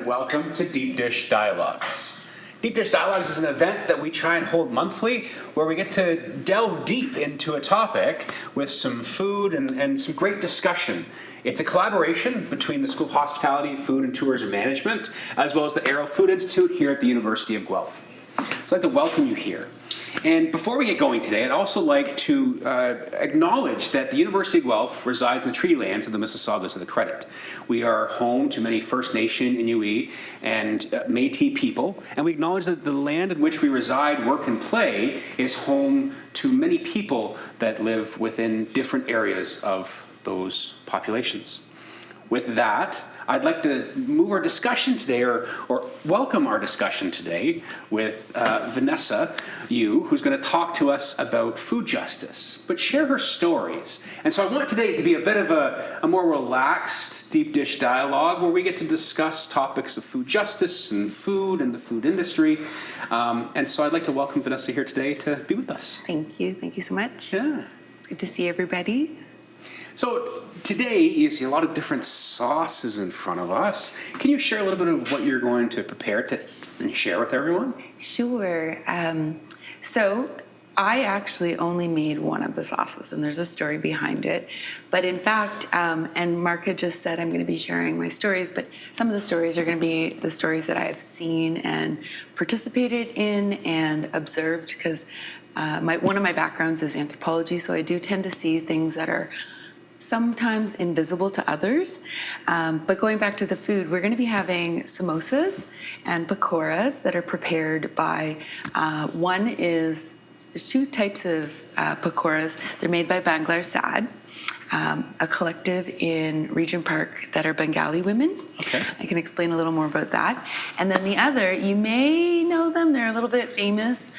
Welcome to Deep Dish Dialogues. Deep Dish Dialogues is an event that we try and hold monthly where we get to delve deep into a topic with some food and some great discussion. It's a collaboration between the School of Hospitality, Food and Tourism Management, as well as the Aero Food Institute here at the University of Guelph. So I'd like to welcome you here. And before we get going today, I'd also like to acknowledge that the University of Guelph resides in the treaty lands of the Mississaugas of the Credit. We are home to many First Nation, Inuit, and Métis people, and we acknowledge that the land in which we reside, work, and play is home to many people that live within different areas of those populations. With that, I'd like to move our discussion today, or welcome our discussion today with Vanessa Yu, who's going to talk to us about food justice, but share her stories. And so I want today to be a bit of a more relaxed, deep dish dialogue where we get to discuss topics of food justice and the food industry. And so I'd like to welcome Vanessa here today to be with us. Thank you. Thank you so much. Yeah. It's good to see everybody. So today you see a lot of different sauces in front of us. Can you share a little bit of what you're going to prepare and share with everyone? Sure. So I actually only made one of the sauces, and there's a story behind it. But in fact, and Mark had just said I'm going to be sharing my stories, but some of the stories are going to be the stories that I've seen and participated in and observed, because one of my backgrounds is anthropology, so I do tend to see things that are sometimes invisible to others. But going back to the food, we're going to be having samosas and pakoras that are prepared by, there's two types of pakoras. They're made by Banglar Sad, a collective in Regent Park that are Bengali women. Okay. I can explain a little more about that. And then the other, you may know them, they're a little bit famous,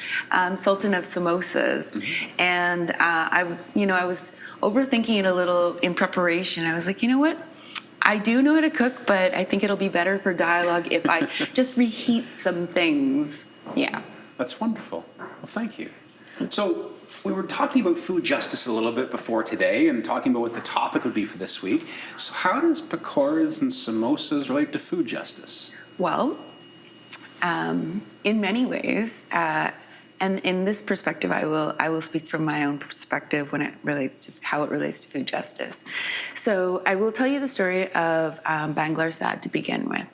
Sultan of Samosas. Mm-hmm. And I was overthinking it a little in preparation. I was like, you know what? I do know how to cook, but I think it'll be better for dialogue if I just reheat some things. Yeah. That's wonderful. Well, thank you. So we were talking about food justice a little bit before today and talking about what the topic would be for this week. So how does pakoras and samosas relate to food justice? Well, in many ways, and in this perspective, I will speak from my own perspective when it relates to how it relates to food justice. So I will tell you the story of Banglar Sad to begin with.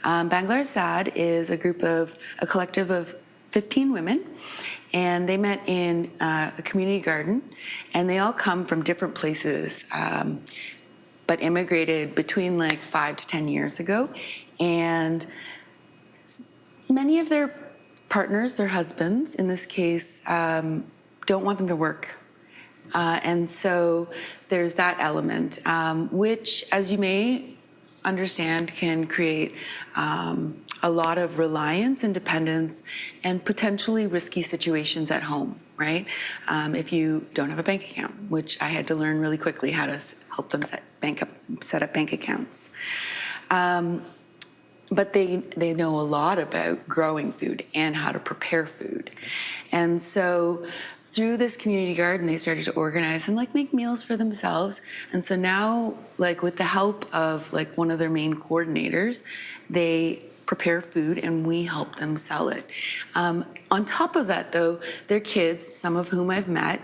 Banglar Sad is a collective of 15 women, and they met in a community garden, and they all come from different places, but immigrated between like 5 to 10 years ago, and many of their partners, their husbands, in this case, don't want them to work. And so there's that element, which, as you may understand, can create a lot of reliance and dependence and potentially risky situations at home, right? If you don't have a bank account, which I had to learn really quickly how to help them set up bank accounts. But they know a lot about growing food and how to prepare food. And so through this community garden, they started to organize and make meals for themselves. And so now, with the help of one of their main coordinators, they prepare food and we help them sell it. On top of that, though, their kids, some of whom I've met,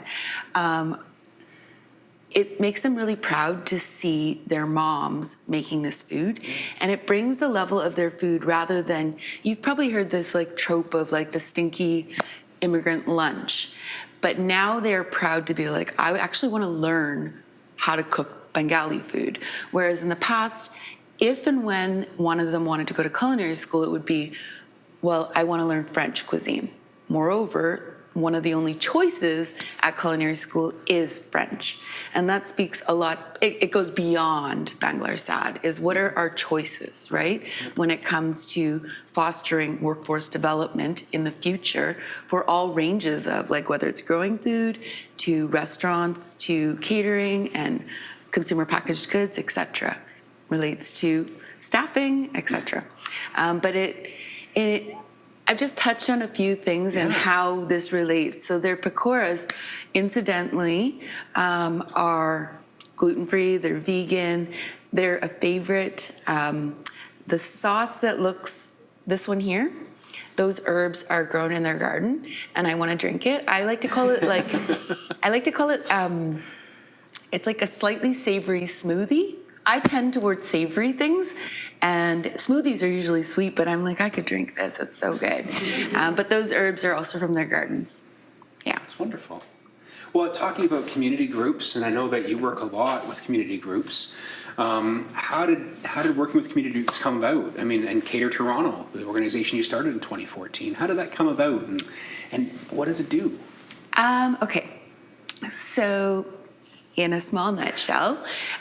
it makes them really proud to see their moms making this food, and it brings the level of their food rather than, you've probably heard this trope of the stinky immigrant lunch, but now they're proud to be I actually want to learn how to cook Bengali food. Whereas in the past, if and when one of them wanted to go to culinary school, it would be, well, I want to learn French cuisine. Moreover, one of the only choices at culinary school is French. And that speaks a lot, it goes beyond Banglar Sad, is what are our choices, right? When it comes to fostering workforce development in the future for all ranges of whether it's growing food, to restaurants, to catering and consumer packaged goods, etc. Relates to staffing, etc. But I've just touched on a few things and how this relates. So their pakoras, incidentally, are gluten-free, they're vegan, they're a favorite the sauce that looks, this one here, those herbs are grown in their garden, and I want to drink it. I like to call it like, it's like a slightly savory smoothie. I tend towards savory things, and smoothies are usually sweet, but I'm like, I could drink this, it's so good. But those herbs are also from their gardens. Yeah. That's wonderful. Well, talking about community groups, and I know that you work a lot with community groups, how did working with community groups come about? I mean, and Cater Toronto, the organization you started in 2014, how did that come about, and what does it do? Okay, so in a small nutshell,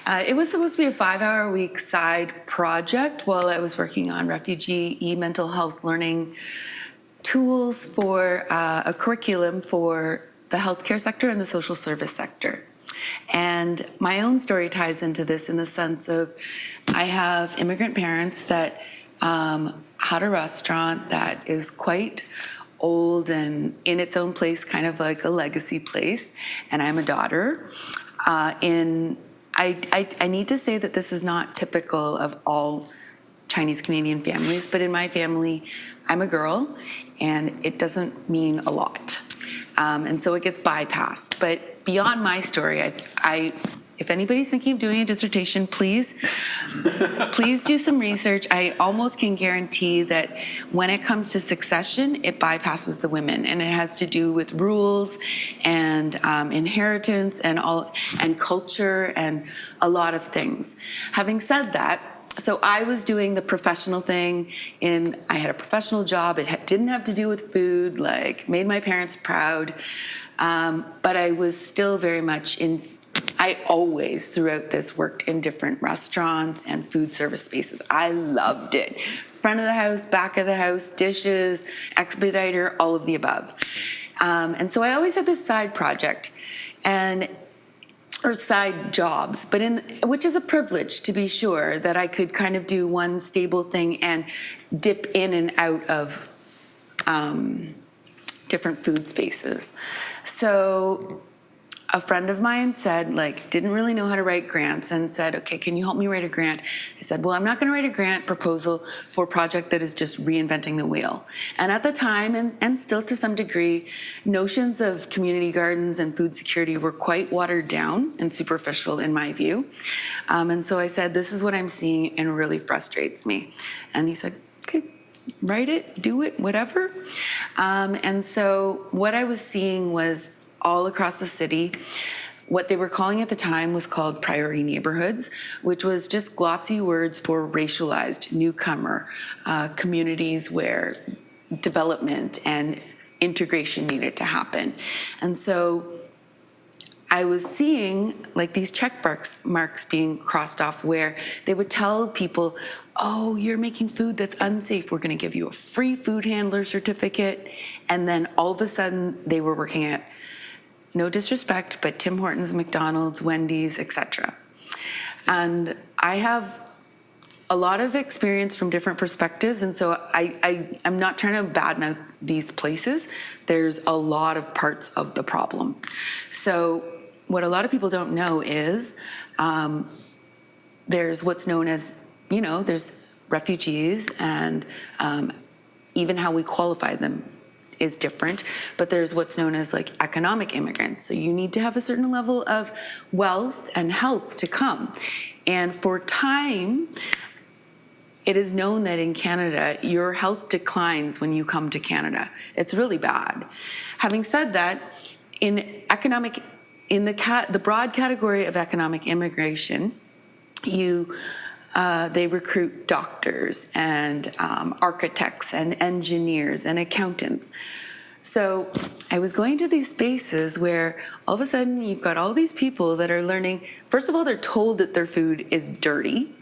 it was supposed to be a 5-hour-a-week side project while I was working on refugee mental health learning tools for a curriculum for the healthcare sector and the social service sector. And my own story ties into this in the sense of I have immigrant parents that had a restaurant that is quite old and in its own place, kind of like a legacy place, and I'm a daughter. I need to say that this is not typical of all Chinese Canadian families, but in my family, I'm a girl, and it doesn't mean a lot. And so it gets bypassed. But beyond my story, if anybody's thinking of doing a dissertation, please do some research. I almost can guarantee that when it comes to succession, it bypasses the women, and it has to do with rules and inheritance and culture and a lot of things. Having said that, so I was doing the professional thing I had a professional job. It didn't have to do with food, like made my parents proud. But I was still very much I always throughout this worked in different restaurants and food service spaces. I loved it. Front of the house, back of the house, dishes, expediter, all of the above. And so I always had this side project or side jobs, which is a privilege to be sure that I could kind of do one stable thing and dip in and out of different food spaces. So a friend of mine said, didn't really know how to write grants and said, okay, can you help me write a grant? I said, well, I'm not going to write a grant proposal for a project that is just reinventing the wheel. And at the time, and still to some degree, notions of community gardens and food security were quite watered down and superficial in my view. And so I said, this is what I'm seeing and really frustrates me. And he said, okay, write it, do it, whatever. And so what I was seeing was all across the city, what they were calling at the time was called priority neighborhoods, which was just glossy words for racialized, newcomer, communities where development and integration needed to happen. And so I was seeing these check marks being crossed off where they would tell people, oh, you're making food that's unsafe. We're going to give you a free food handler certificate. And then all of a sudden they were working at, no disrespect, but Tim Hortons, McDonald's, Wendy's, etc. And I have a lot of experience from different perspectives, and so I'm not trying to badmouth these places. There's a lot of parts of the problem. So what a lot of people don't know is there's what's known as, there's refugees, and even how we qualify them is different, but there's what's known as economic immigrants. So you need to have a certain level of wealth and health to come. And for time, it is known that in Canada, your health declines when you come to Canada. It's really bad. Having said that, in the broad category of economic immigration, they recruit doctors and architects and engineers and accountants. So I was going to these spaces where all of a sudden you've got all these people that are learning. First of all, they're told that their food is dirty.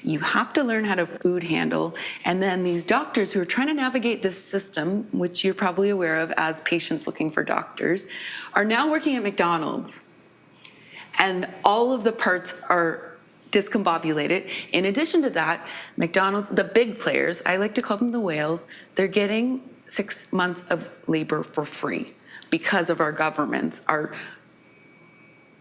You have to learn how to food handle. And then these doctors who are trying to navigate this system, which you're probably aware of as patients looking for doctors, are now working at McDonald's. And all of the parts are discombobulated. In addition to that, McDonald's, the big players, I like to call them the whales, they're getting 6 months of labor for free because of our governments are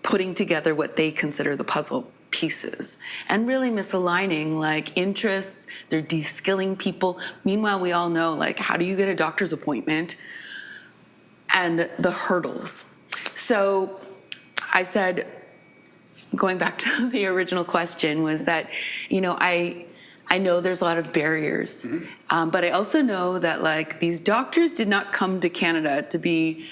putting together what they consider the puzzle pieces and really misaligning like interests. They're de-skilling people. Meanwhile, we all know like, how do you get a doctor's appointment and the hurdles? So I said, going back to the original question, was that, you know, I know there's a lot of barriers, but I also know that like these doctors did not come to Canada to be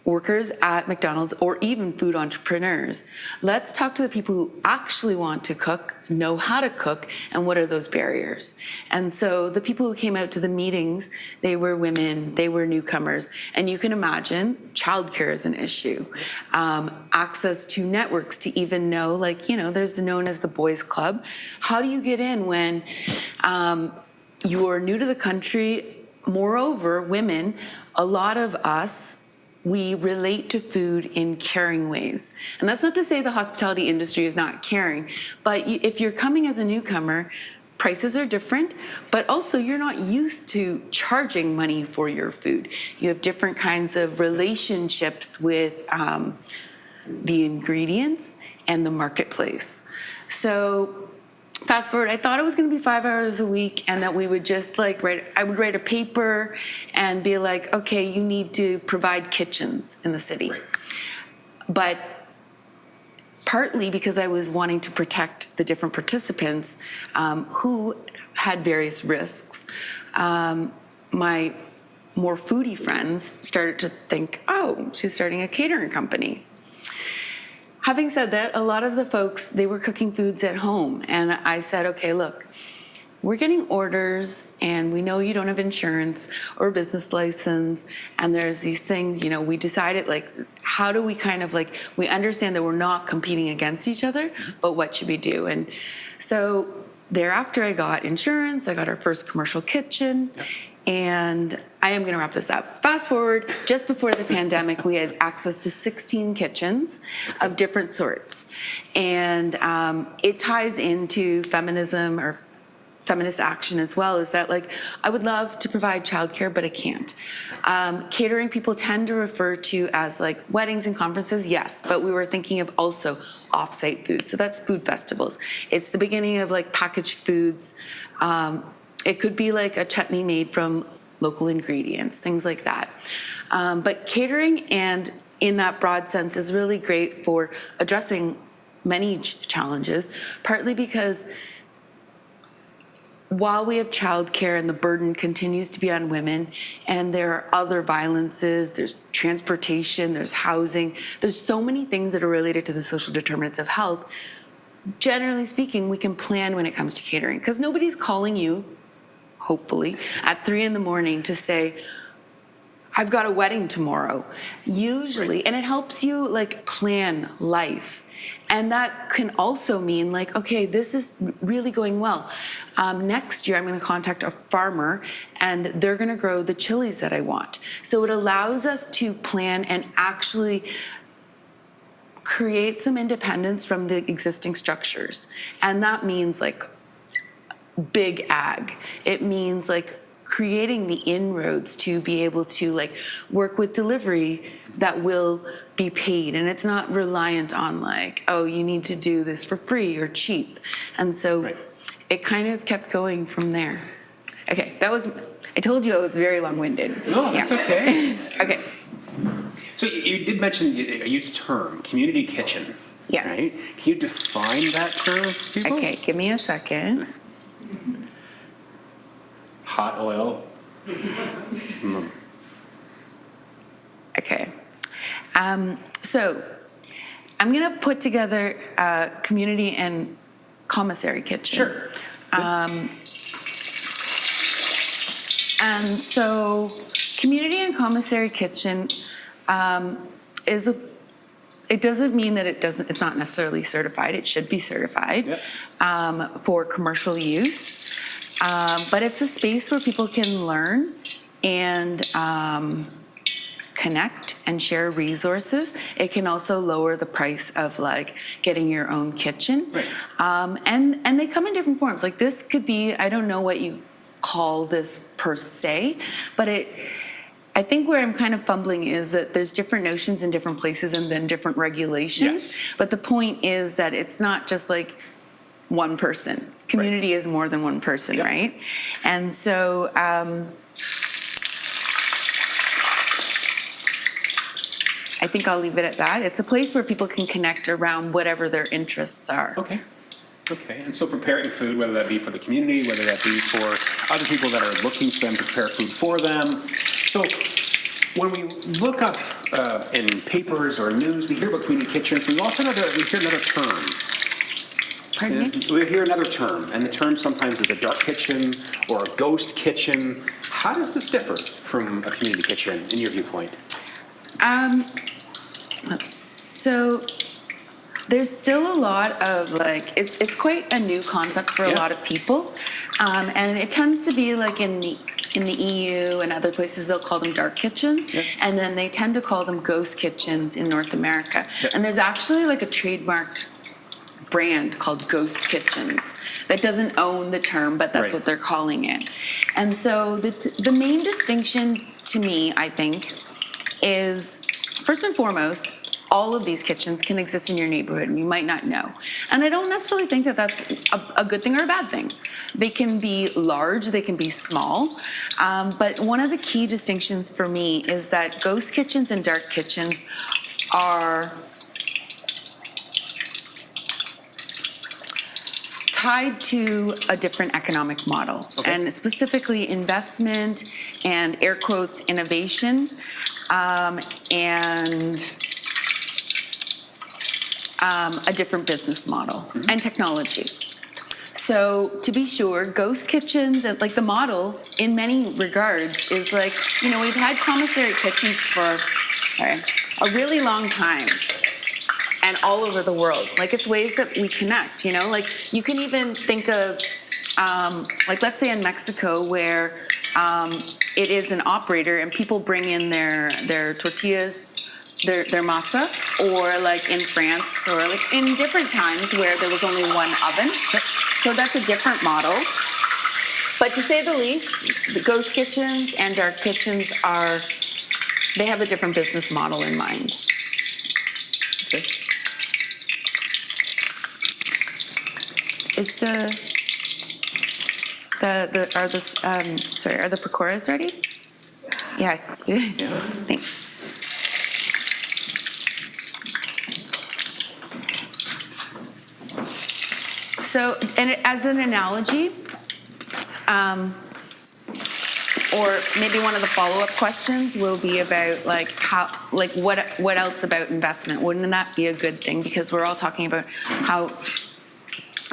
workers at McDonald's or even food entrepreneurs. Let's talk to the people who actually want to cook, know how to cook, and what are those barriers. And so the people who came out to the meetings, they were women, they were newcomers, and you can imagine childcare is an issue. Access to networks to even know, like, you know, there's known as the boys club. How do you get in when you're new to the country? Moreover, women, a lot of us, we relate to food in caring ways. And that's not to say the hospitality industry is not caring, but if you're coming as a newcomer, prices are different, but also you're not used to charging money for your food. You have different kinds of relationships with the ingredients and the marketplace. So fast forward, I thought it was going to be 5 hours a week and that we would just like I would write a paper and be like, okay, you need to provide kitchens in the city. Right. But partly because I was wanting to protect the different participants who had various risks, my more foodie friends started to think, oh, she's starting a catering company. Having said that, a lot of the folks, they were cooking foods at home. And I said, okay, look, we're getting orders and we know you don't have insurance or a business license. And there's these things, you know, we decided like, how do we kind of like, we understand that we're not competing against each other, but what should we do? And so thereafter I got insurance, I got our first commercial kitchen. Yep. And I am going to wrap this up. Fast forward, just before the pandemic, we had access to 16 kitchens of different sorts. And it ties into feminism or feminist action as well, is that like, I would love to provide childcare, but I can't. Catering people tend to refer to as like weddings and conferences, yes, but we were thinking of also off-site food. So that's food festivals. It's the beginning of like packaged foods. It could be like a chutney made from local ingredients, things like that. But catering, and in that broad sense, is really great for addressing many challenges, partly because while we have childcare and the burden continues to be on women, and there are other violences, there's transportation, there's housing, there's so many things that are related to the social determinants of health. Generally speaking, we can plan when it comes to catering, because nobody's calling you, hopefully, at 3 a.m. to say, I've got a wedding tomorrow. Usually, right. And it helps you like plan life. And that can also mean like, okay, this is really going well. Next year, I'm going to contact a farmer and they're going to grow the chilies that I want. So it allows us to plan and actually create some independence from the existing structures. And that means like big ag. It means like creating the inroads to be able to like work with delivery that will be paid, and it's not reliant on like, oh, you need to do this for free or cheap. And so right. It kind of kept going from there. Okay, I told you I was very long-winded. No, that's okay. Okay. So you did mention a used term, community kitchen. Yes. Right? Can you define that term, people? Okay, give me a second. Hot oil. Okay. So I'm going to put together a community and commissary kitchen. Sure. And so community and commissary kitchen it doesn't mean that it's not necessarily certified. It should be certified. Yep. For commercial use. But it's a space where people can learn and connect and share resources. It can also lower the price of like getting your own kitchen. Right. And they come in different forms. Like this could be, I don't know what you call this per se, but I think where I'm kind of fumbling is that there's different notions in different places and then different regulations. Yes. But the point is that it's not just like one person. Community is more than one person, Yep. right? And so I think I'll leave it at that. It's a place where people can connect around whatever their interests are. Okay. Okay, and so preparing food, whether that be for the community, whether that be for other people that are looking for them to prepare food for them. So when we look up in papers or news, we hear about community kitchens. We also hear another term. Pardon me? We hear another term, and the term sometimes is a dark kitchen or a ghost kitchen. How does this differ from a community kitchen in your viewpoint? So there's still a lot of like, it's quite a new concept for a Yeah. lot of people. And it tends to be like in the EU and other places, they'll call them dark kitchens. Yeah. And then they tend to call them ghost kitchens in North America. Yeah. And there's actually like a trademarked brand called Ghost Kitchens that doesn't own the term, but that's Right. what they're calling it. And so the main distinction to me, I think, is first and foremost, all of these kitchens can exist in your neighborhood and you might not know. And I don't necessarily think that that's a good thing or a bad thing. They can be large, they can be small. But one of the key distinctions for me is that ghost kitchens and dark kitchens are tied to a different economic model, Okay. and specifically investment and air quotes innovation, and a different business model and technology. So to be sure, ghost kitchens and like the model in many regards is like, you know, we've had commissary kitchens for a really long time. And all over the world. Like it's ways that we connect, you know? Like you can even think of, like let's say in Mexico where it is an operator and people bring in their tortillas, their masa, or like in France or like in different times where there was only one oven. So that's a different model. But to say the least, the ghost kitchens and dark kitchens they have a different business model in mind. Okay. Is are the pakoras ready? Yeah. Thanks. So, and as an analogy, or maybe one of the follow-up questions will be about like how, like what else about investment? Wouldn't that be a good thing? Because we're all talking about how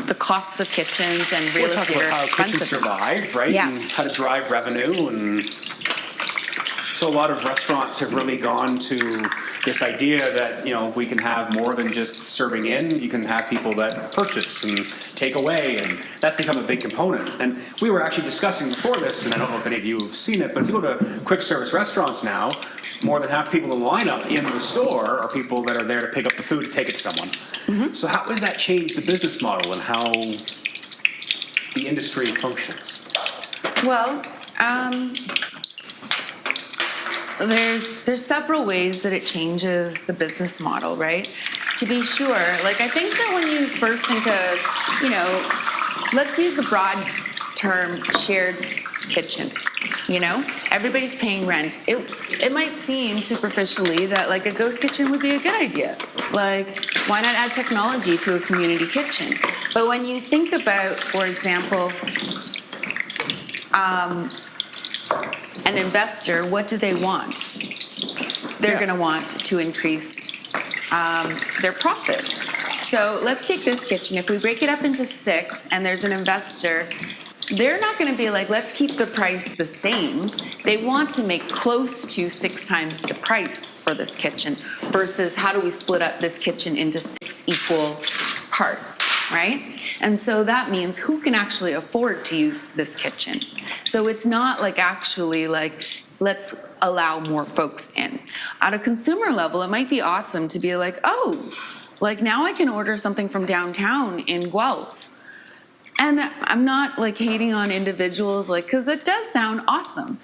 the costs of kitchens and real We're talking estate are about how kitchens expensive. survive, right? Yeah. And how to drive revenue. And so a lot of restaurants have really gone to this idea that, you know, we can have more than just serving in. You can have people that purchase and take away, and that's become a big component. And we were actually discussing before this, and I don't know if any of you have seen it, but if you go to quick service restaurants now, more than half people in the lineup in the store are people that are there to pick up the food to take it to someone. Mm-hmm. So how does that change the business model and how the industry functions? Well, there's several ways that it changes the business model, right? To be sure, like I think that when you first think of, you know, let's use the broad term shared kitchen. You know, everybody's paying rent. It might seem superficially that like a ghost kitchen would be a good idea. Like, why not add technology to a community kitchen? But when you think about, for example, an investor, what do they want? They're going to want to increase their profit. So let's take this kitchen. If we break it up into 6 and there's an investor, they're not going to be like, let's keep the price the same. They want to make close to 6 times the price for this kitchen versus how do we split up this kitchen into 6 equal parts, right? And so that means who can actually afford to use this kitchen. So it's not like actually like, let's allow more folks in. At a consumer level, it might be awesome to be like, oh, like now I can order something from downtown in Guelph And I'm not like hating on individuals, like, because it does sound awesome.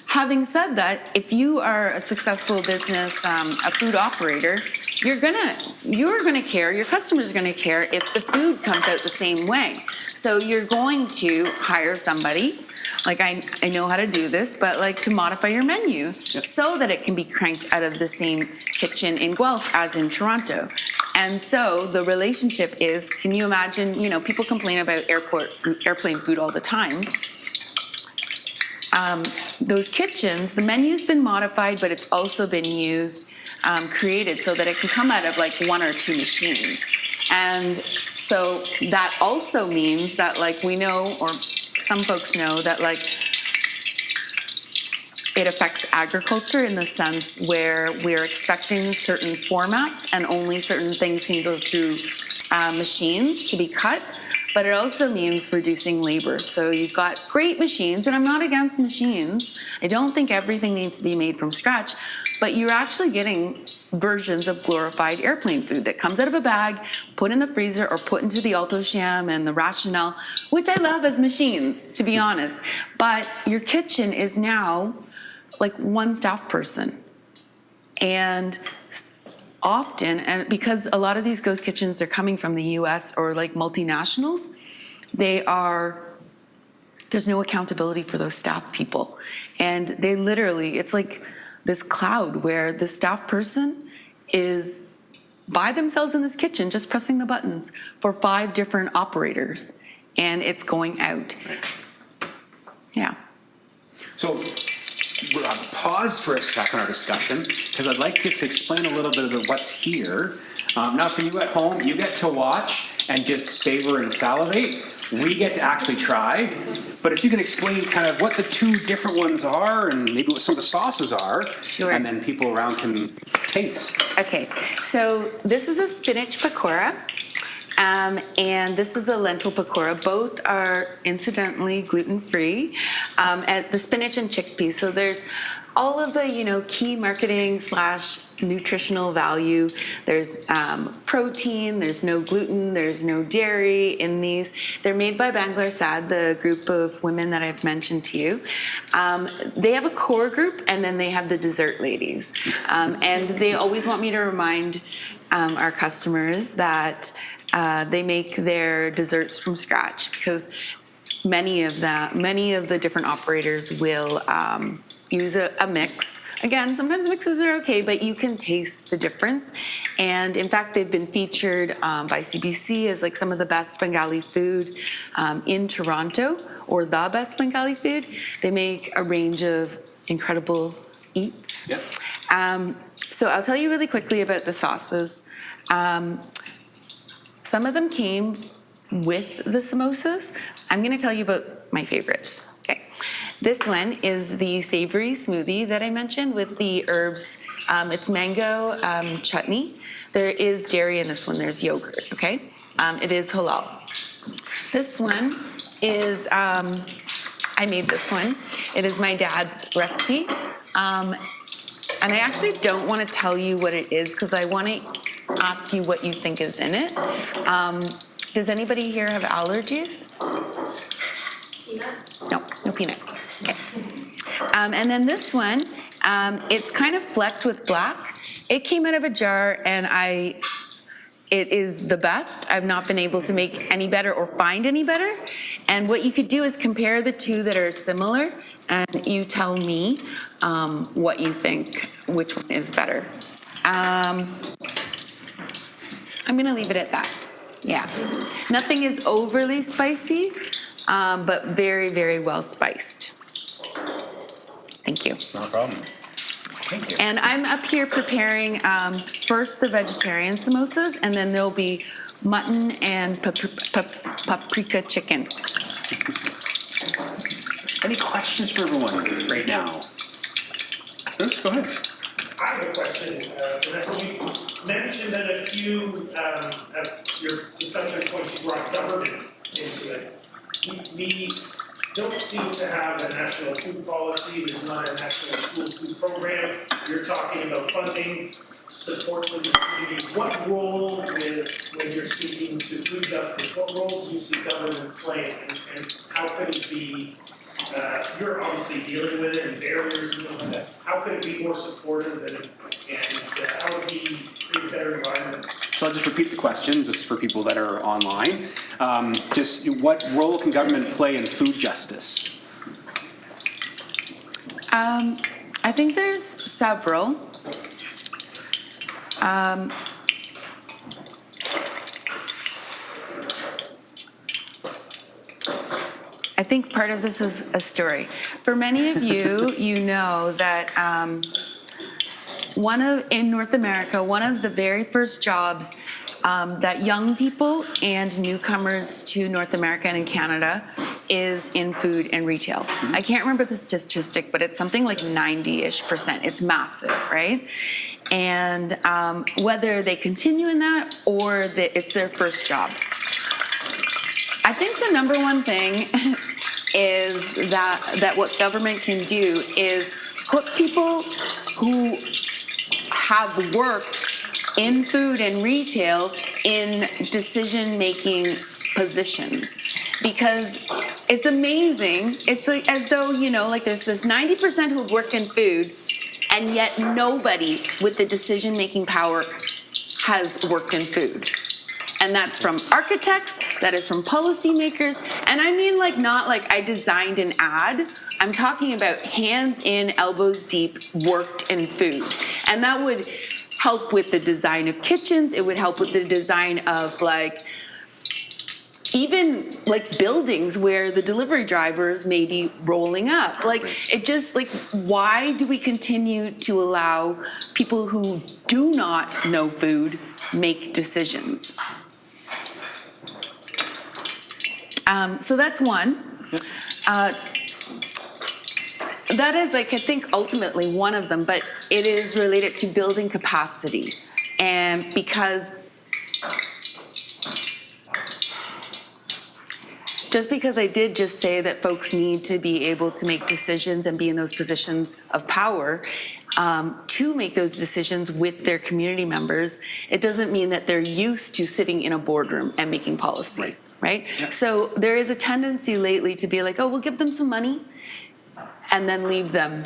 Having said that, if you are a successful business, a food operator, you're gonna care, your customers are gonna care if the food comes out the same way. So you're going to hire somebody, like I know how to do this, but like to modify your menu so that it can be cranked out of the same kitchen in Guelph as in Toronto. And so the relationship is, can you imagine, you know, people complain about airplane food all the time. Those kitchens, the menu's been modified, but it's also been used, created so that it can come out of like 1 or 2 machines. And so that also means that like we know, or some folks know, that like it affects agriculture in the sense where we're expecting certain formats and only certain things can go through machines to be cut, but it also means reducing labor. So you've got great machines, and I'm not against machines. I don't think everything needs to be made from scratch, but you're actually getting versions of glorified airplane food that comes out of a bag, put in the freezer, or put into the Alto-Shaam and the Rational, which I love as machines, to be honest. But your kitchen is now like 1 staff person. And often, and because a lot of these ghost kitchens, they're coming from the US or like multinationals, there's no accountability for those staff people. And they literally, it's like this cloud where the staff person is by themselves in this kitchen, just pressing the buttons for 5 different operators, and it's going out. Yeah. So we'll pause for a second our discussion, because I'd like you to explain a little bit of what's here. Now for you at home, you get to watch and just savor and salivate. We get to actually try. But if you can explain kind of what the 2 different ones are and maybe what some of the sauces are, Sure. And then people around can taste. Okay, so this is a spinach pakora. And this is a lentil pakora. Both are incidentally gluten-free. And the spinach and chickpeas. So there's all of the, you know, key marketing / nutritional value. There's protein, there's no gluten, there's no dairy in these. They're made by Banglar Sad, the group of women that I've mentioned to you. They have a core group, and then they have the dessert ladies. And they always want me to remind our customers that they make their desserts from scratch, because many of the different operators will use a mix. Again, sometimes mixes are okay, but you can taste the difference. And in fact, they've been featured by CBC as like some of the best Bengali food in Toronto, or the best Bengali food. They make a range of incredible eats. Yep. So I'll tell you really quickly about the sauces. Some of them came with the samosas. I'm going to tell you about my favorites. Okay. This one is the savory smoothie that I mentioned with the herbs. It's mango chutney. There is dairy in this one. There's yogurt. Okay. It is halal. This one is, I made this one. It is my dad's recipe. And I actually don't want to tell you what it is, because I want to ask you what you think is in it. Does anybody here have allergies? Peanut? No peanut. Okay. And then this one, it's kind of flecked with black. It came out of a jar, and it is the best. I've not been able to make any better or find any better. And what you could do is compare the 2 that are similar, and you tell me what you think, which one is better. I'm going to leave it at that. Yeah. Nothing is overly spicy, but very, very well spiced. Thank you. No problem. Thank you. And I'm up here preparing first the vegetarian samosas, and then there'll be mutton and paprika chicken. Any questions for everyone right now? Bruce, go ahead. I have a question, Vanessa. You mentioned that a few of your discussion points you brought government into it. We don't seem to have a national food policy. There's not a national school food program. You're talking about funding support for these communities, what role, when you're speaking to food justice, what role do you see government playing, and how could it be, you're obviously dealing with it and barriers and things like that, how could it be more supportive and how would we create a better environment? So I'll just repeat the question, just for people that are online. Just what role can government play in food justice? I think there's several. I think part of this is a story. For many of you, you know that in North America, one of the very first jobs that young people and newcomers to North America and in Canada is in food and retail. I can't remember the statistic, but it's something like 90-ish%. It's massive, right? And whether they continue in that or it's their first job. I think the number one thing is that what government can do is put people who have worked in food and retail in decision-making positions. Because it's amazing. It's like as though, like there's this 90% who have worked in food, and yet nobody with the decision-making power has worked in food. And that's from architects, that is from policymakers, and I mean not like I designed an ad. I'm talking about hands in, elbows deep, worked in food. And that would help with the design of kitchens, it would help with the design of even buildings where the delivery drivers may be rolling up. It just why do we continue to allow people who do not know food make decisions? So that's one. That is I think ultimately one of them, but it is related to building capacity. And just because I did just say that folks need to be able to make decisions and be in those positions of power to make those decisions with their community members, it doesn't mean that they're used to sitting in a boardroom and making policy, right? Yeah. So there is a tendency lately to be like, oh, we'll give them some money and then leave them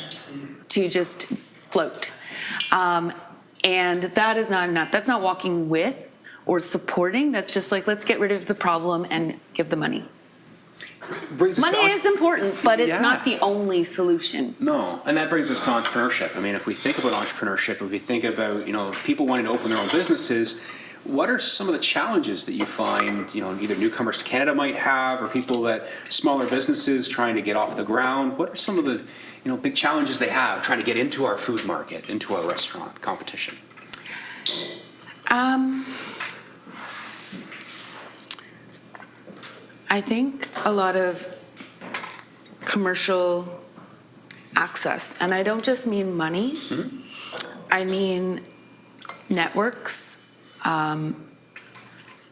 to just float. And that is not enough. That's not walking with or supporting. That's just let's get rid of the problem and give the money. Money is important, but it's not the only solution. No, and that brings us to entrepreneurship. I mean, if we think about entrepreneurship, if we think about, people wanting to open their own businesses, what are some of the challenges that you find, either newcomers to Canada might have, or people smaller businesses trying to get off the ground? What are some of the, big challenges they have trying to get into our food market, into our restaurant competition? I think a lot of commercial access, and I don't just mean money, I mean networks,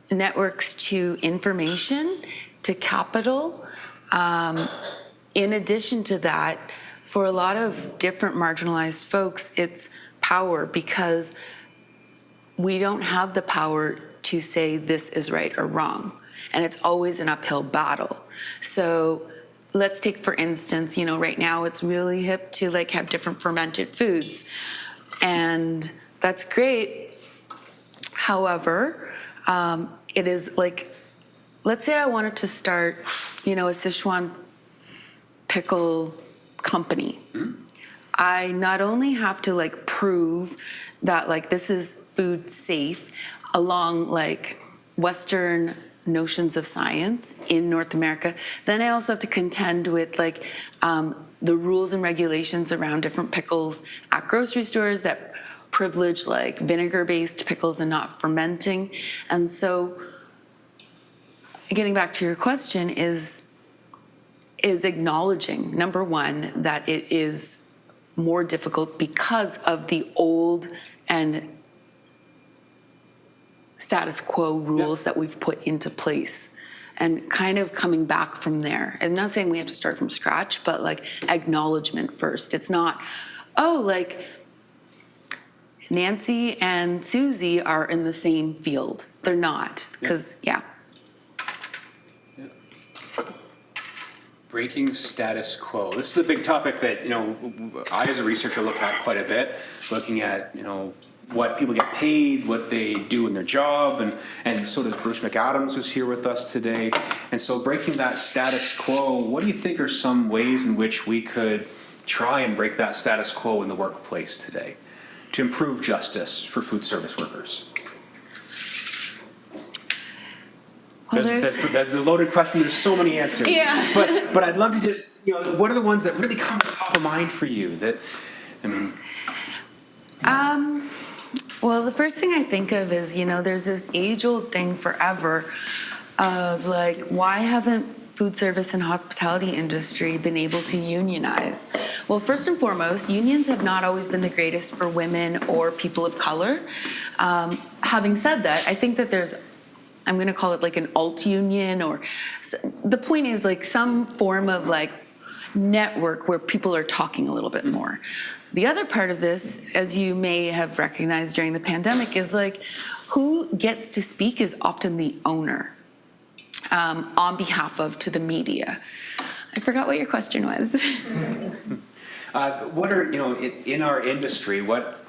networks to information, to capital. In addition to that, for a lot of different marginalized folks, it's power, because we don't have the power to say this is right or wrong. And it's always an uphill battle. So let's take, for instance, right now it's really hip to have different fermented foods. And that's great. However, it is let's say I wanted to start, a Sichuan pickle company. I not only have to prove that this is food safe along Western notions of science in North America, then I also have to contend with the rules and regulations around different pickles at grocery stores that privilege vinegar-based pickles and not fermenting. And so getting back to your question is acknowledging, number one, that it is more difficult because of the old and status quo rules that we've put into place, and kind of coming back from there. I'm not saying we have to start from scratch, but acknowledgement first. It's not, Nancy and Susie are in the same field. They're not, because, yeah. Breaking status quo. This is a big topic that, I as a researcher look at quite a bit, looking at, what people get paid, what they do in their job, and so does Bruce McAdams, who's here with us today. And so breaking that status quo, what do you think are some ways in which we could try and break that status quo in the workplace today to improve justice for food service workers? Well, that's a loaded question. There's so many answers. Yeah. But I'd love to just, what are the ones that really come top of mind for you? Well, the first thing I think of is, there's this age-old thing forever of like, why haven't food service and hospitality industry been able to unionize? Well, first and foremost, unions have not always been the greatest for women or people of color. Having said that, I think that I'm going to call it like an alt union, or the point is like some form of like network where people are talking a little bit more. The other part of this, as you may have recognized during the pandemic, is like who gets to speak is often the owner on behalf of to the media. I forgot what your question was. What are, in our industry, what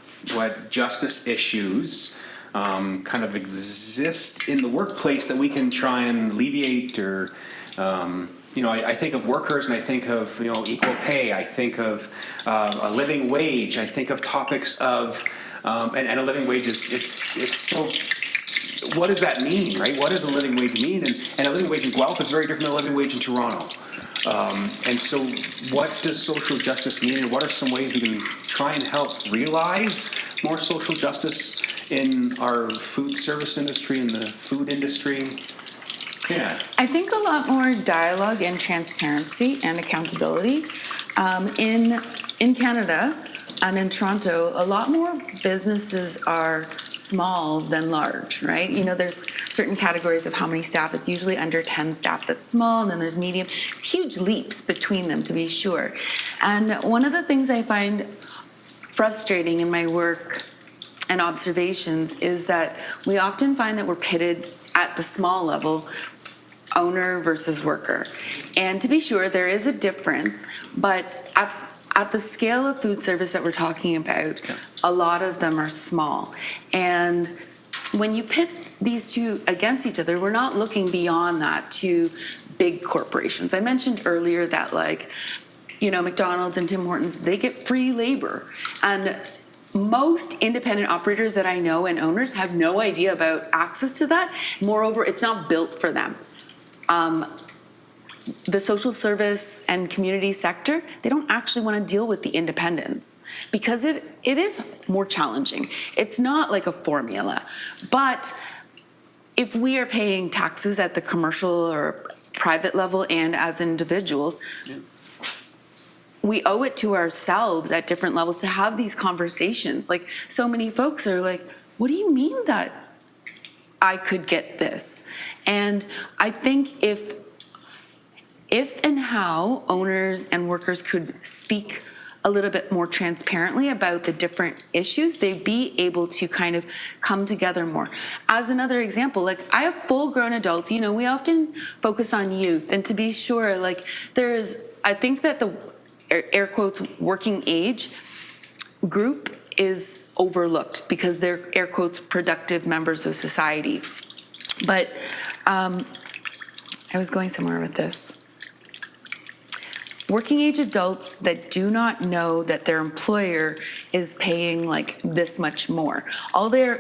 justice issues kind of exist in the workplace that we can try and alleviate, or I think of workers, and I think of equal pay. I think of a living wage. I think of topics of and a living wage is it's so. What does that mean, right? What does a living wage mean? And a living wage in Guelph is very different than a living wage in Toronto. And so, what does social justice mean, and what are some ways we can try and help realize more social justice in our food service industry, in the food industry? Yeah. I think a lot more dialogue and transparency and accountability. In Canada and in Toronto, a lot more businesses are small than large, right? There's certain categories of how many staff. It's usually under 10 staff that's small, and then there's medium. It's huge leaps between them, to be sure. And one of the things I find frustrating in my work and observations is that we often find that we're pitted at the small level, owner versus worker. And to be sure, there is a difference, but at the scale of food service that we're talking about, a lot of them are small. And when you pit these two against each other, we're not looking beyond that to big corporations. I mentioned earlier that McDonald's and Tim Hortons, they get free labor. And most independent operators that I know and owners have no idea about access to that. Moreover, it's not built for them. The social service and community sector, they don't actually want to deal with the independents because it is more challenging. It's not like a formula. But if we are paying taxes at the commercial or private level and as individuals, we owe it to ourselves at different levels to have these conversations. Like, so many folks are like, what do you mean that I could get this? And I think if and how owners and workers could speak a little bit more transparently about the different issues, they'd be able to kind of come together more. As another example, like I have full-grown adults, we often focus on youth, and to be sure, like I think that the air quotes working age group is overlooked because they're air quotes productive members of society. But I was going somewhere with this. Working age adults that do not know that their employer is paying like this much more. All their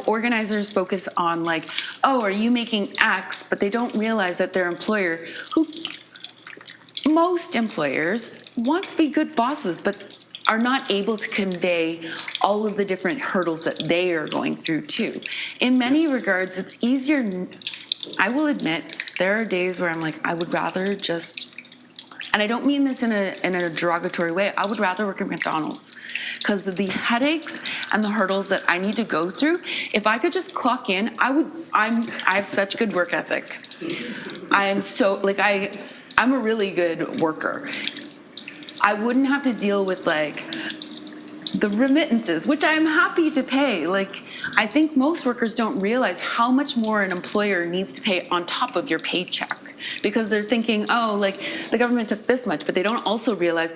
organizers focus on like, oh, are you making X? But they don't realize that their employer, most employers want to be good bosses, but are not able to convey all of the different hurdles that they are going through too. In many regards, it's easier. I will admit, there are days where I'm like, I would rather just, and I don't mean this in a derogatory way, I would rather work at McDonald's because of the headaches and the hurdles that I need to go through. If I could just clock in, I have such good work ethic. I'm a really good worker. I wouldn't have to deal with like the remittances, which I'm happy to pay. Like, I think most workers don't realize how much more an employer needs to pay on top of your paycheck, because they're thinking, oh, like the government took this much, but they don't also realize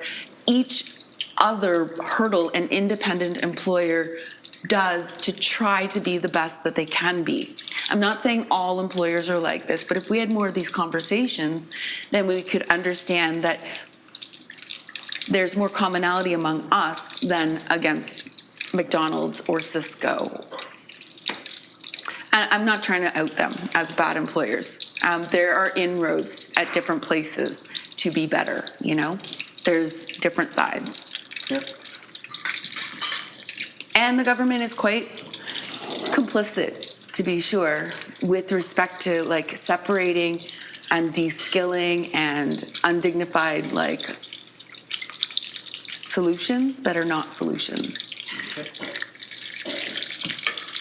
each other hurdle an independent employer does to try to be the best that they can be. I'm not saying all employers are like this, but if we had more of these conversations, then we could understand that there's more commonality among us than against McDonald's or Cisco. And I'm not trying to out them as bad employers. There are inroads at different places to be better, you know? There's different sides. Yep. And the government is quite complicit, to be sure, with respect to like separating and de-skilling and undignified like solutions that are not solutions.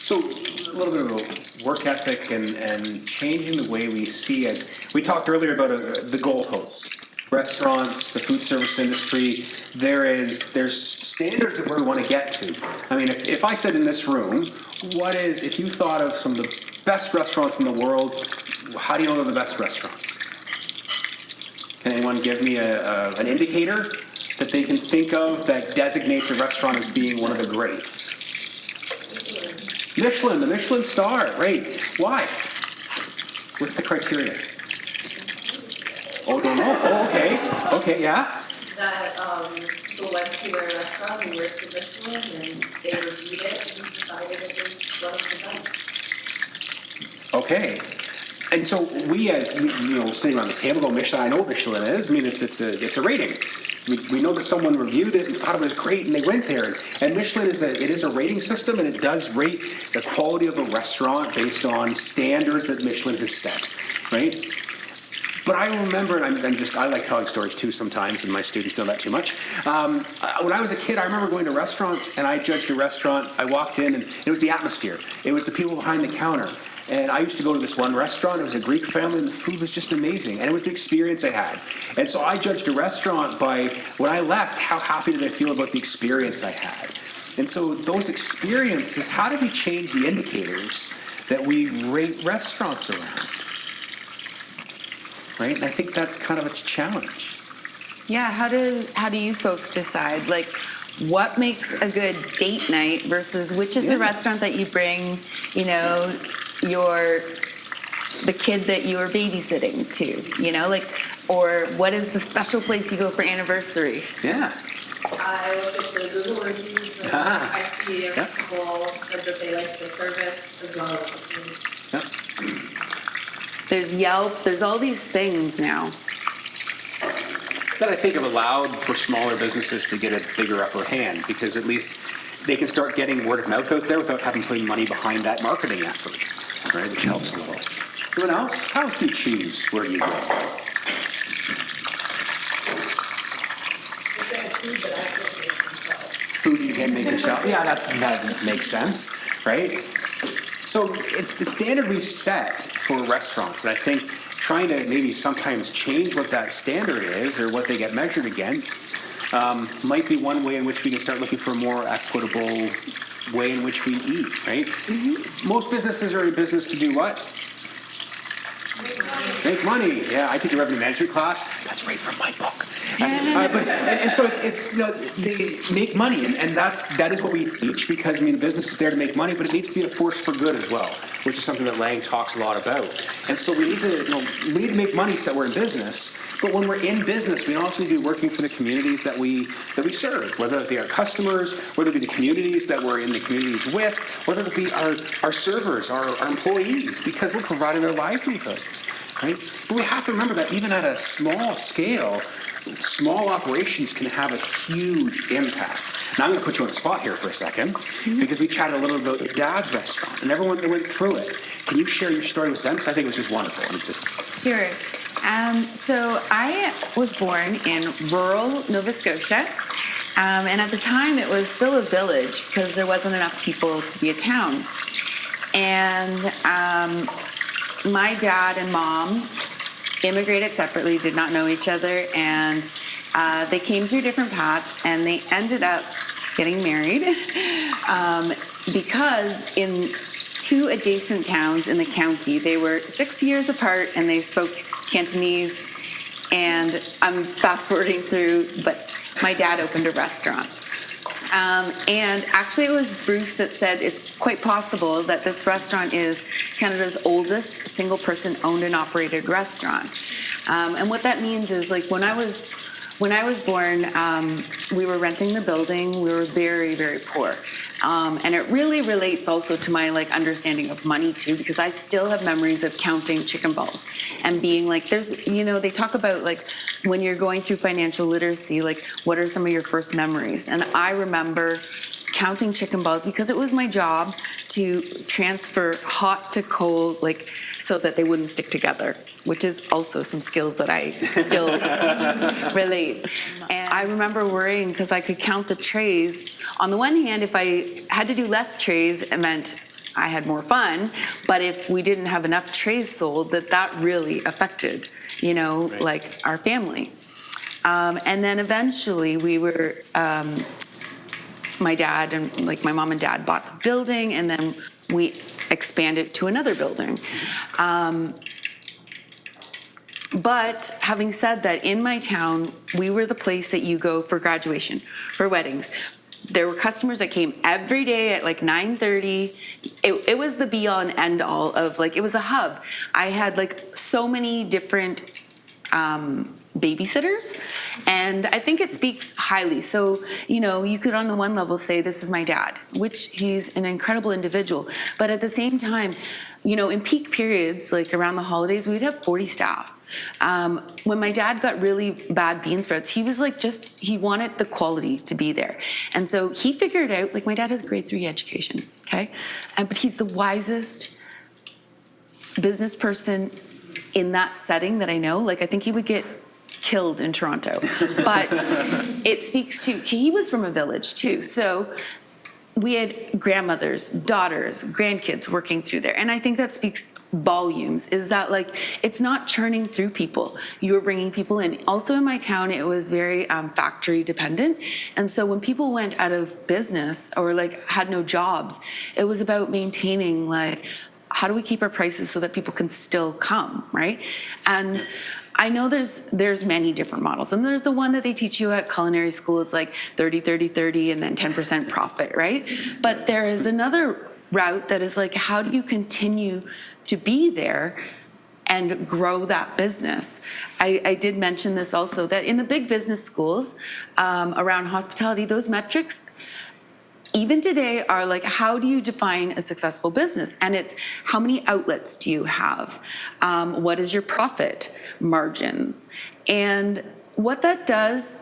So a little bit about work ethic and changing the way we see, as we talked earlier about the goalposts. Restaurants, the food service industry, there's standards of where we want to get to. I mean, if I said in this room, if you thought of some of the best restaurants in the world, how do you know they're the best restaurants? Can anyone give me an indicator that they can think of that designates a restaurant as being one of the greats? Michelin, the Michelin star, right. Why? What's the criteria? Oh, don't know. Oh, okay. Okay, yeah. That the went to their restaurant and worked the Michelin and they reviewed it and decided it was one of the best. Okay. And so we, as sitting around this table, go, Michelin. I know what Michelin is. I mean, it's a rating. We know that someone reviewed it and thought it was great, and they went there. And Michelin is a rating system, and it does rate the quality of a restaurant based on standards that Michelin has set, right? But I remember, and I like telling stories too sometimes, and my students don't that too much. When I was a kid, I remember going to restaurants, and I judged a restaurant. I walked in, and it was the atmosphere. It was the people behind the counter. And I used to go to this one restaurant. It was a Greek family, and the food was just amazing. And it was the experience I had. And so I judged a restaurant by, when I left, how happy did I feel about the experience I had. And so those experiences, how do we change the indicators that we rate restaurants around? Right? And I think that's kind of a challenge. Yeah, how do you folks decide, like, what makes a good date night versus which is the restaurant that you bring, the kid that you are babysitting to, like, or what is the special place you go for anniversary? Yeah. I look at the Google reviews and I see people said that they like the service as well as the food. Yeah. There's Yelp, there's all these things now. That I think have allowed for smaller businesses to get a bigger upper hand, because at least they can start getting word of mouth out there without having to put money behind that marketing effort, right? Which helps a little. Anyone else? How else do you choose where you go? Food you can make yourself. Yeah, that makes sense, right? So it's the standard we've set for restaurants, and I think trying to maybe sometimes change what that standard is or what they get measured against might be one way in which we can start looking for a more equitable way in which we eat, right? Mm-hmm. Most businesses are in business to do what? Make money. Yeah, I teach a revenue management class. That's right from my book. And so it's they make money, and that is what we teach, because the business is there to make money, but it needs to be a force for good as well, which is something that Lang talks a lot about. And so we need to make money so that we're in business. But when we're in business, we also need to be working for the communities that we serve, whether it be our customers, whether it be the communities that we're in the communities with, whether it be our servers, our employees, because we're providing their livelihoods, right? But we have to remember that even at a small scale, small operations can have a huge impact. Now I'm going to put you on the spot here for a second, because we chatted a little about your dad's restaurant and everyone that went through it. Can you share your story with them? Because I think it was just wonderful. Sure. So I was born in rural Nova Scotia, and at the time it was still a village because there wasn't enough people to be a town. And my dad and mom immigrated separately, did not know each other, and they came through different paths, and they ended up getting married, because in 2 adjacent towns in the county, they were 6 years apart and they spoke Cantonese. And I'm fast forwarding through, but my dad opened a restaurant. And actually it was Bruce that said it's quite possible that this restaurant is Canada's oldest single person owned and operated restaurant. And what that means is, like, when I was born, we were renting the building. We were very, very poor. And it really relates also to my, like, understanding of money too, because I still have memories of counting chicken balls and being like, there's, you know, they talk about, like, when you're going through financial literacy, like, what are some of your first memories? And I remember counting chicken balls because it was my job to transfer hot to cold, like, so that they wouldn't stick together, which is also some skills that I still relate. And I remember worrying because I could count the trays. On the one hand, if I had to do less trays, it meant I had more fun. But if we didn't have enough trays sold, that really affected, you know, right, like our family. And then eventually we were, my dad and, like, my mom and dad bought the building, and then we expanded to another building. But having said that, in my town, we were the place that you go for graduation, for weddings. There were customers that came every day at like 9:30. It was the be all and end all of, like, it was a hub. I had, like, so many different babysitters, and I think it speaks highly. So, you know, you could on the one level say this is my dad, which he's an incredible individual, but at the same time, you know, in peak periods, like around the holidays, we'd have 40 staff. When my dad got really bad bean sprouts, he was like, he wanted the quality to be there. And so he figured out, like, my dad has a grade 3 education, okay? But he's the wisest business person in that setting that I know. Like, I think he would get killed in Toronto. But it speaks to, he was from a village too. So we had grandmothers, daughters, grandkids working through there. And I think that speaks volumes, is that, like, it's not churning through people. You're bringing people in. Also in my town, it was very factory dependent. And so when people went out of business or, like, had no jobs, it was about maintaining, like, how do we keep our prices so that people can still come, right? And I know there's many different models, and there's the one that they teach you at culinary school. It's like 30, 30, 30, and then 10% profit, right? But there is another route that is like, how do you continue to be there and grow that business? I did mention this also, that in the big business schools around hospitality, those metrics even today are like, how do you define a successful business? And it's, how many outlets do you have? What is your profit margins? And what that does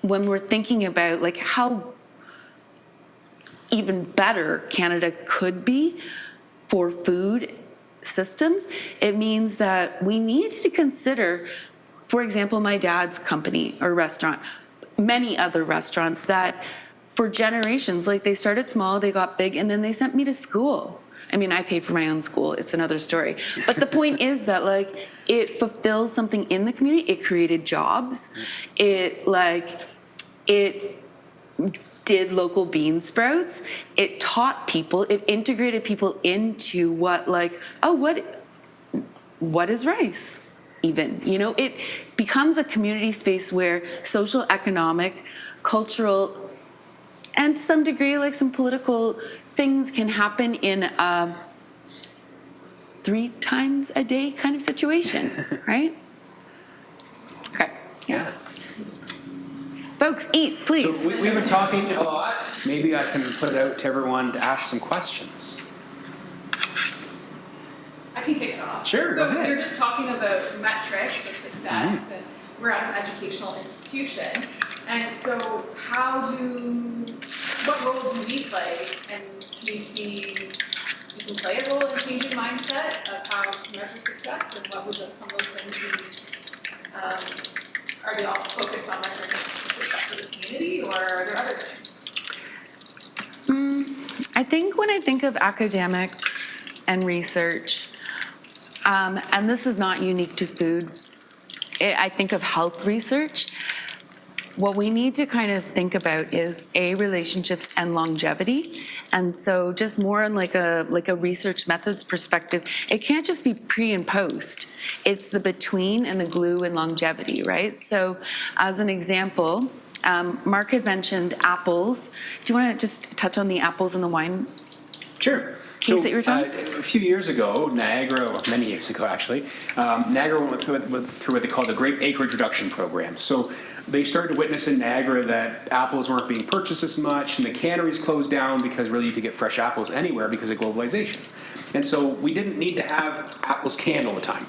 when we're thinking about, like, how even better Canada could be for food systems, it means that we need to consider, for example, my dad's company or restaurant, many other restaurants that for generations, like, they started small, they got big, and then they sent me to school. I mean, I paid for my own school, it's another story. But the point is that, like, it fulfills something in the community, it created jobs, it did local bean sprouts, it taught people, it integrated people into what, like, oh, what is rice even? You know, it becomes a community space where social, economic, cultural, and to some degree, like, some political things can happen in a 3 times a day kind of situation, right? Okay. Yeah. Folks, eat, please. So we've been talking a lot. Maybe I can put it out to everyone to ask some questions. I can kick it off. Sure, go So ahead. you're just talking about metrics of success, and we're at an educational institution. And so what role do we play? And can you see you can play a role in changing mindset of how to measure success, and what would some of those things be? Are they all focused on measuring the success of the community, or are there other things? I think when I think of academics and research, and this is not unique to food, I think of health research. what we need to kind of think about is relationships and longevity. And so just more on like a research methods perspective, it can't just be pre and post. It's the between and the glue and longevity, right? So as an example, Mark had mentioned apples. Do you want to just touch on the apples and the wine? Sure. Piece that you were talking? A few years ago, Niagara, or many years ago actually, Niagara went through what they call the Grape Acreage Reduction Program. So they started to witness in Niagara that apples weren't being purchased as much, and the canneries closed down because really you could get fresh apples anywhere because of globalization. And so we didn't need to have apples canned all the time.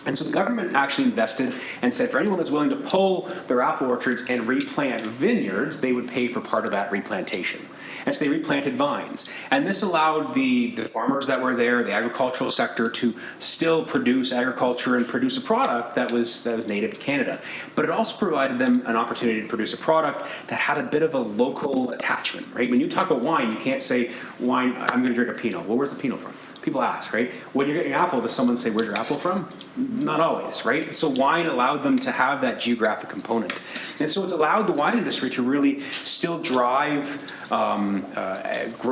And so the government actually invested and said for anyone that's willing to pull their apple orchards and replant vineyards, they would pay for part of that replantation. And so they replanted vines. And this allowed the farmers that were there, the agricultural sector, to still produce agriculture and produce a product that was native to Canada. But it also provided them an opportunity to produce a product that had a bit of a local attachment, right? When you talk about wine, you can't say, wine, I'm going to drink a Pinot. Well, where's the Pinot from? People ask, right? When you're getting an apple, does someone say, where's your apple from? Not always, right? So wine allowed them to have that geographic component. And so it's allowed the wine industry to really still drive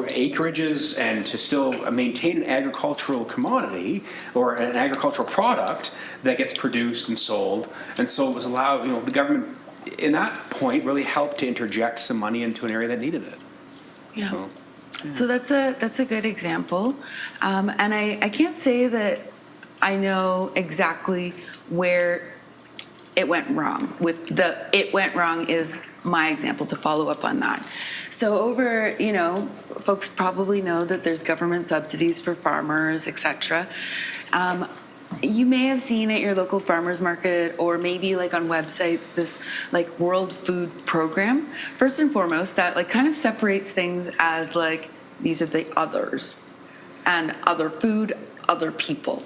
acreages and to still maintain an agricultural commodity or an agricultural product that gets produced and sold. And so it was allowed, the government in that point really helped to interject some money into an area that needed it. Yeah. So that's a good example, and I can't say that I know exactly where it went wrong. It went wrong is my example to follow up on that. So folks probably know that there's government subsidies for farmers, etc. You may have seen at your local farmers market or maybe like on websites this like World Food Program. First and foremost, that like kind of separates things as like these are the others and other food, other people.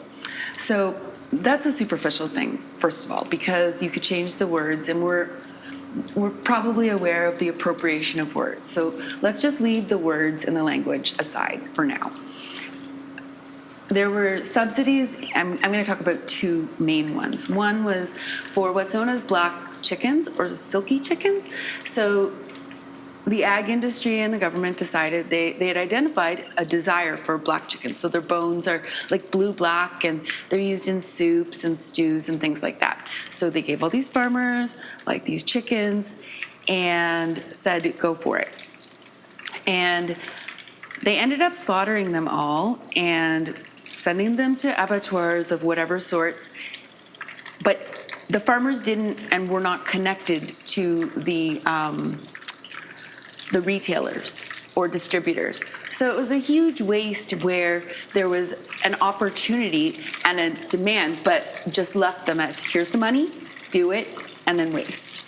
So that's a superficial thing, first of all, because you could change the words and we're probably aware of the appropriation of words. So let's just leave the words and the language aside for now. There were subsidies. I'm going to talk about two main ones. One was for what's known as black chickens or silky chickens. So the ag industry and the government decided they had identified a desire for black chickens. So their bones are like blue-black and they're used in soups and stews and things like that. So they gave all these farmers like these chickens and said, go for it. And they ended up slaughtering them all and sending them to abattoirs of whatever sorts, but the farmers didn't and were not connected to the retailers or distributors. So it was a huge waste where there was an opportunity and a demand, but just left them as here's the money, do it, and then waste.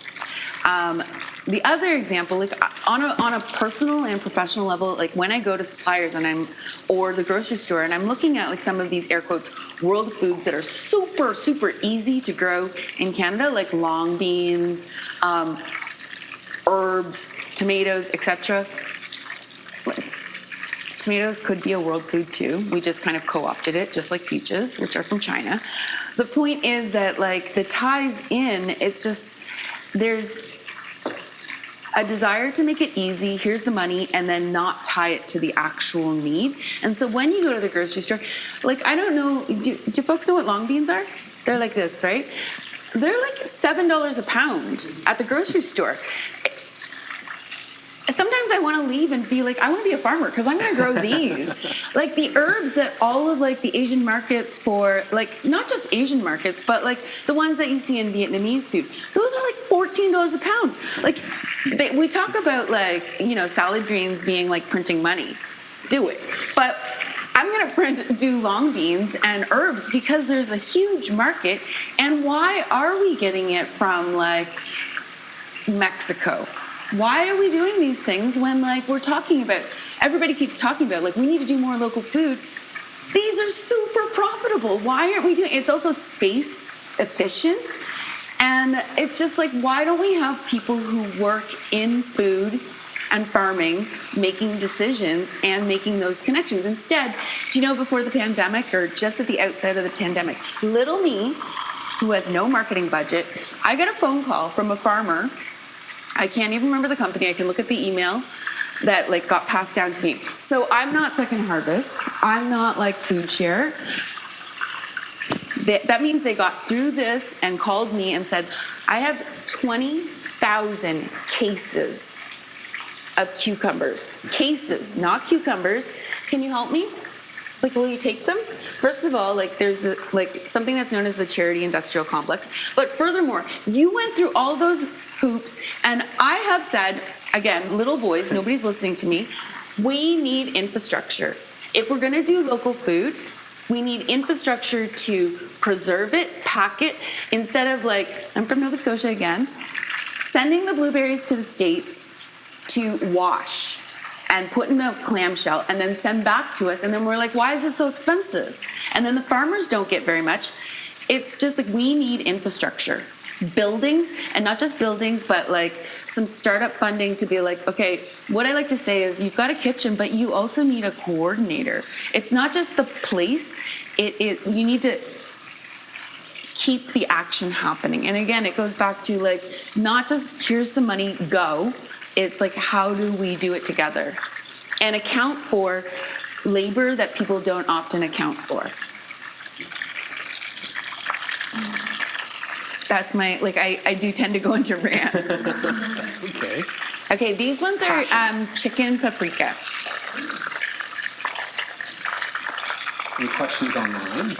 The other example, like on a personal and professional level, like when I go to suppliers or the grocery store and I'm looking at like some of these air quotes world foods that are super, super easy to grow in Canada, like long beans, herbs, tomatoes, etc. Tomatoes could be a world food too. We just kind of co-opted it, just like peaches, which are from China. The point is that like the ties in, it's just, there's a desire to make it easy, here's the money, and then not tie it to the actual need. And so when you go to the grocery store, like I don't know, do folks know what long beans are? They're like this, right? They're like $7 a pound at the grocery store. Sometimes I want to leave and be like, I want to be a farmer because I'm going to grow these. Like the herbs that all of like the Asian markets for, like not just Asian markets, but like the ones that you see in Vietnamese food, those are like $14 a pound. Like we talk about like, salad greens being like printing money. Do it. But I'm going to do long beans and herbs because there's a huge market. And why are we getting it from like Mexico? Why are we doing these things when like we're talking about, everybody keeps talking about like we need to do more local food. These are super profitable. Why aren't we doing it? It's also space efficient. And it's just like, why don't we have people who work in food and farming making decisions and making those connections? Instead, do you know before the pandemic or just at the outset of the pandemic, little me, who has no marketing budget, I got a phone call from a farmer I can't even remember the company. I can look at the email that like got passed down to me. So I'm not Second Harvest. I'm not like Food Share. That means they got through this and called me and said, I have 20,000 cases of cucumbers. Cases, not cucumbers. Can you help me? Like, will you take them? First of all, like, there's like something that's known as the charity industrial complex. But furthermore, you went through all those hoops, and I have said, again, little voice, nobody's listening to me, we need infrastructure. If we're gonna do local food, we need infrastructure to preserve it, pack it, instead of like, I'm from Nova Scotia again, sending the blueberries to the States to wash and put in a clamshell and then send back to us. And then we're like, why is it so expensive? And then the farmers don't get very much. It's just like, we need infrastructure. Buildings, and not just buildings, but like some startup funding to be like, okay, what I like to say is you've got a kitchen, but you also need a coordinator. It's not just the place, you need to keep the action happening. And again, it goes back to like, not just here's some money, go. It's like, how do we do it together? And account for labor that people don't often account for. That's my, like, I do tend to go into rants. That's okay. Okay, these ones are chicken paprika. Any questions online?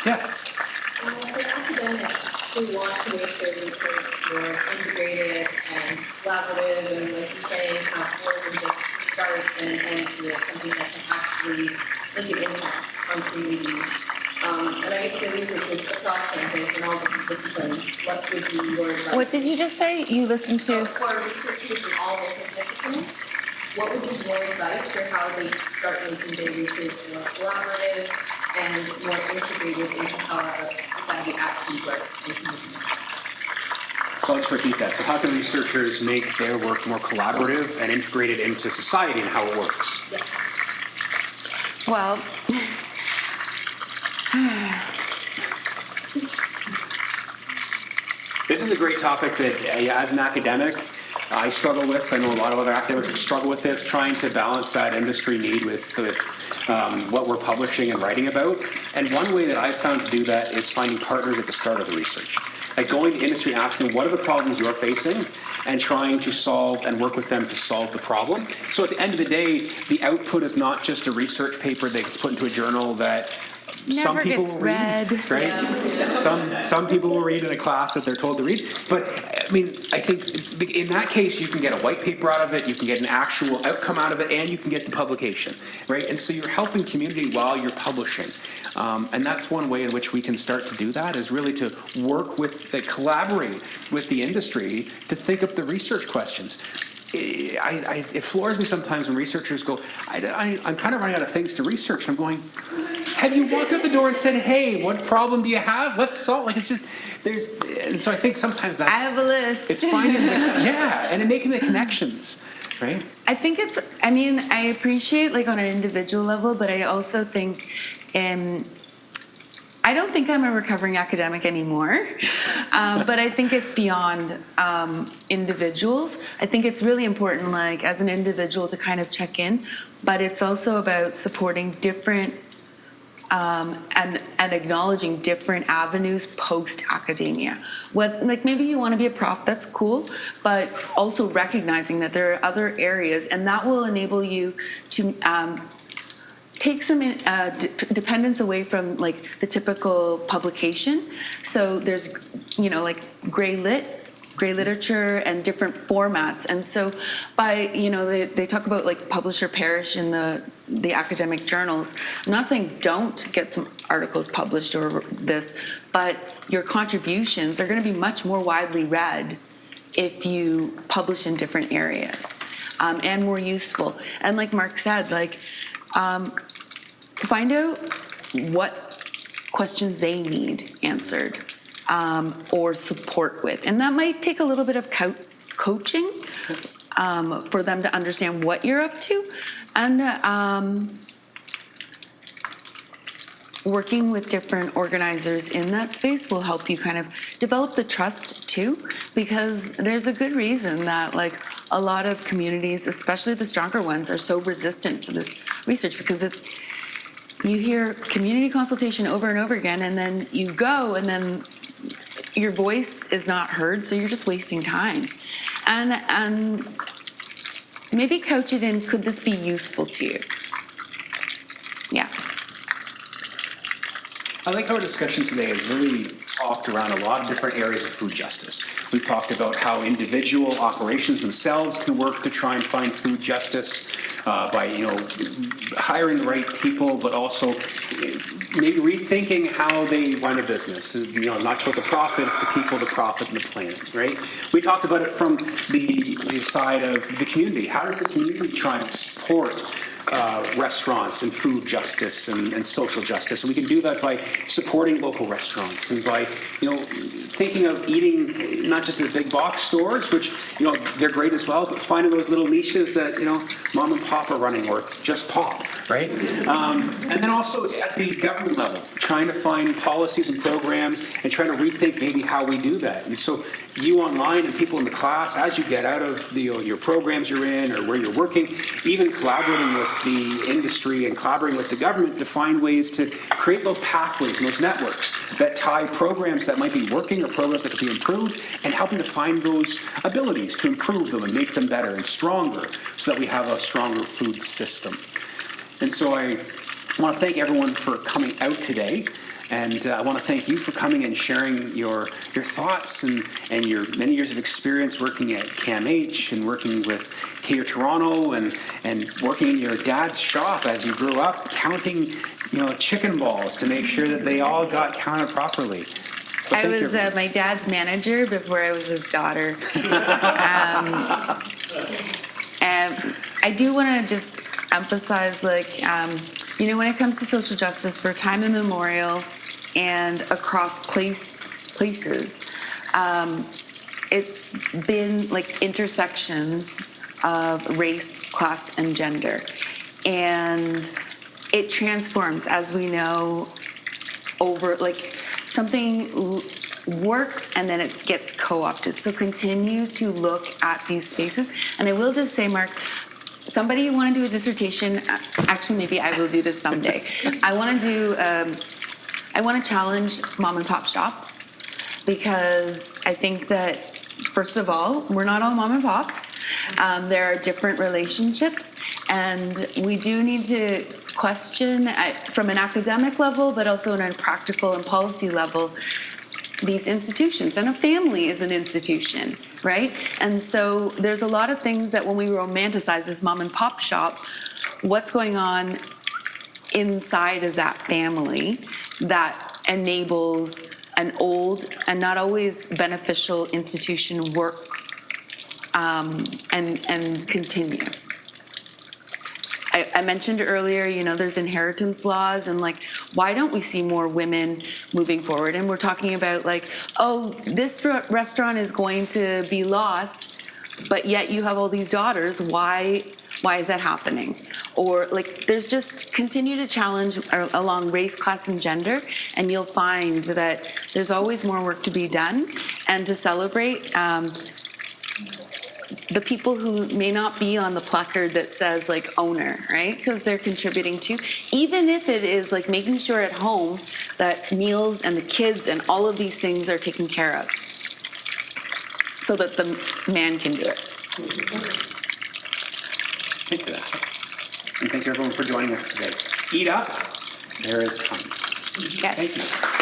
Yeah. For academics who want to make their research more integrated and collaborative, and like you say, have more than just starts and ends with something that can actually make an impact on communities. And I guess the research is across campus and all different disciplines. What would be your advice? What did you just say? You listened to? For researchers in all different disciplines, what would be your advice for how they start making their research more collaborative and more integrated into how society actually works in community? So I'll just repeat that. So how can researchers make their work more collaborative and integrated into society and how it works? Yeah. Well, This is a great topic that, as an academic, I struggle with. I know a lot of other academics struggle with this, trying to balance that industry need with what we're publishing and writing about. And one way that I've found to do that is finding partners at the start of the research. Like going to industry, asking what are the problems you're facing, and trying to solve and work with them to solve the problem. So at the end of the day, the output is not just a research paper that gets put into a journal that some Never people gets will read, read. right? Yeah. Some people will read in a class that they're told to read. But I mean, I think in that case, you can get a white paper out of it, you can get an actual outcome out of it, and you can get the publication, right? And so you're helping community while you're publishing. And that's one way in which we can start to do that, is really to work with, collaborate with the industry to think up the research questions. It floors me sometimes when researchers go, I'm kind of running out of things to research. I'm going, have you walked out the door and said, hey, what problem do you have? Let's solve. Like, it's just, and so I think sometimes that's. I have a list. It's finding, and making the connections, right? I think I appreciate like on an individual level, but I also think, I don't think I'm a recovering academic anymore, but I think it's beyond individuals. I think it's really important, like as an individual, to kind of check in, but it's also about supporting different and acknowledging different avenues post academia. Like maybe you want to be a prof, that's cool, but also recognizing that there are other areas, and that will enable you to take some dependence away from like the typical publication. So there's, like gray literature and different formats. And so by, they talk about like publish or perish in the academic journals. I'm not saying don't get some articles published or this, but your contributions are going to be much more widely read if you publish in different areas, and more useful. And like Mark said, like, find out what questions they need answered, or support with. And that might take a little bit of coaching for them to understand what you're up to. And working with different organizers in that space will help you kind of develop the trust too, because there's a good reason that like a lot of communities, especially the stronger ones, are so resistant to this research, because you hear community consultation over and over again, and then you go and then your voice is not heard, so you're just wasting time. And maybe couch it in, could this be useful to you? Yeah. I like how our discussion today has really talked around a lot of different areas of food justice. We've talked about how individual operations themselves can work to try and find food justice by, hiring the right people, but also maybe rethinking how they run a business. Not just about the profit, it's the people, the profit, and the planet, right? We talked about it from the side of the community. How does the community try and support restaurants and food justice and social justice? And we can do that by supporting local restaurants and by, thinking of eating not just at big box stores, which, they're great as well, but finding those little niches that, mom and pop are running, or just pop, right? And then also at the government level, trying to find policies and programs and trying to rethink maybe how we do that. And so you online and people in the class, as you get out of your programs you're in or where you're working, even collaborating with the industry and collaborating with the government to find ways to create those pathways and those networks that tie programs that might be working or programs that could be improved, and helping to find those abilities to improve them and make them better and stronger so that we have a stronger food system. And so I want to thank everyone for coming out today. And I want to thank you for coming and sharing your thoughts and your many years of experience working at CAMH and working with Catering Toronto and working in your dad's shop as you grew up, counting chicken balls to make sure that they all got counted properly. I was my dad's manager before I was his daughter. And I do want to just emphasize, when it comes to social justice, for time immemorial and across places, it's been like intersections of race, class, and gender. And it transforms, as we know, over, something works and then it gets co-opted. So continue to look at these spaces. And I will just say, Mark, somebody want to do a dissertation, actually maybe I will do this someday. I want to challenge mom and pop shops, because I think that, first of all, we're not all mom and pops. There are different relationships, and we do need to question from an academic level, but also on a practical and policy level, these institutions. And a family is an institution, right? And so there's a lot of things that when we romanticize this mom and pop shop, what's going on inside of that family that enables an old and not always beneficial institution work and continue. I mentioned earlier, there's inheritance laws, and why don't we see more women moving forward? And we're talking about this restaurant is going to be lost, but yet you have all these daughters. Why is that happening? Or there's just continue to challenge along race, class, and gender, and you'll find that there's always more work to be done, and to celebrate the people who may not be on the placard that says owner, right? Because they're contributing too. Even if it is making sure at home that meals and the kids and all of these things are taken care of, so that the man can do it. Thank you, Vanessa. And thank you everyone for joining us today. Eat up. There is tons. Yes. Thank you.